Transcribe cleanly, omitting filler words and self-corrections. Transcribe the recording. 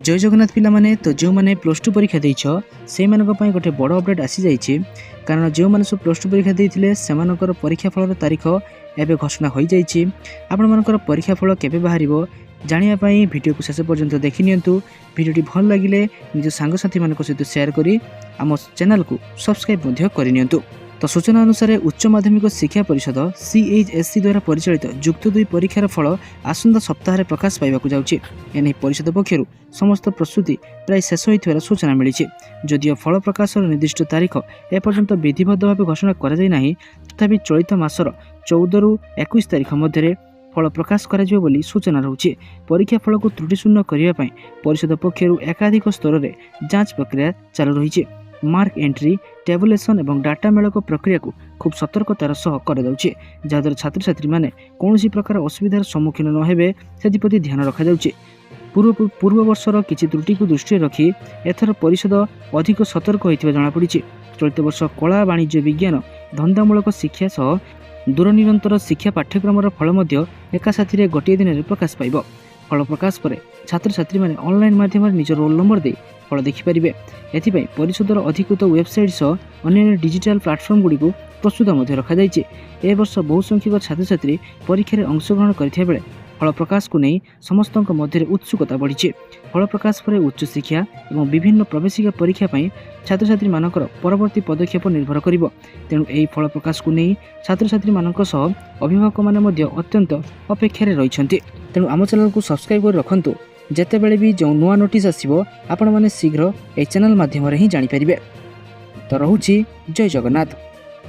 जय जगन्नाथ पिला माने तो जो मैंने प्लस टू परीक्षा देछ से गोटे बड़ अपडेट आसी जाइए कारण जो मैंने सब प्लस टू परीक्षा देते से परीक्षा फल तारीख एवं घोषणा हो जाइए। आपण मानकर परीक्षा फल केबे बाहर जानापी भिडियो को शेष पर्यंत देखि नियंतु। भिडियोटी भल लगिले निज सांगसाथी मान सहित शेयर करी आम चैनल को सब्सक्राइब करनियंतु। तो सूचना अनुसार उच्च माध्यमिक शिक्षा परिषद CHSC द्वारा परिचालित जुक्त 2 परीक्षार फल आसंता सप्ताह प्रकाश पाइबाकु जाउछि। एने परिषद पक्षरु समस्त प्रस्तुति प्राय शेष होइथिबार सूचना मिली। जदियो फल प्रकाशर निर्दिष्ट तारीख एपर्यंत विधिबद्ध भाव घोषणा करा जाय नाही, तथापि चलित मासर 14 रु 21 तारीख मध्य फल प्रकाश करा जिवो बोली सूचना रहउछि। परीक्षा फल को त्रुटिशून्य करिवा पई परिषद पक्षरु एकाधिक स्तर रे जांच प्रक्रिया चालू रहिछि। मार्क एंट्री टेबुलेशन और डाटा मेल प्रक्रिया को खूब सतर्कतार सह कराଯାଉଛି, जहाद्वारा छात्र छात्री माने कौनसी प्रकार असुविधार सम्मुखीन न हेबे सेप्रति ध्यान रखा जाଉଛି। पूर्व वर्षर किछि त्रुटि को दृष्टि रखी एथर परिषद अधिक सतर्क होइथिबा जणा पड़िछि। चलित वर्ष कला वाणिज्य विज्ञान धंदामूलक शिक्षा सह दूरनिरंतर शिक्षा पाठ्यक्रम फल मध्य एका साथी गोटे दिन में प्रकाश पाइब। फल प्रकाश पर छात्र छात्री माने ऑनलाइन माध्यम निज रोल नंबर दे फल देखिपारे। एथिपाई परिषदर अधिकृत वेबसाइट सह अन्य डिजिटल प्लाटफर्म गुड़ी को प्रस्तुत रखा जाइए। ए वर्ष बहु संख्यक छात्र छात्री परीक्षा अंशग्रहण करथिबा बेले फल प्रकाश को नहीं समस्त मध्य उत्सुकता बढ़ी। फल प्रकाश पर उच्च शिक्षा और विभिन्न प्रवेशिका परीक्षा छात्र छात्री मानकर परवर्ती पदक्षेप निर्भर करिवो। तेणु एही फल प्रकाश को नहीं छात्र छात्री मानक सह अभिभावक माने अत्यंत अपेक्षार रहिछन्ति। तेणु आम चैनल को सब्सक्राइब कर रखंतु, जेतेबेले भी जो नुआ नोटिस आसीबो आपण माने शीघ्र ए चैनल माध्यम रे ही जानि परिबे। तो रहुछि जय जगन्नाथ।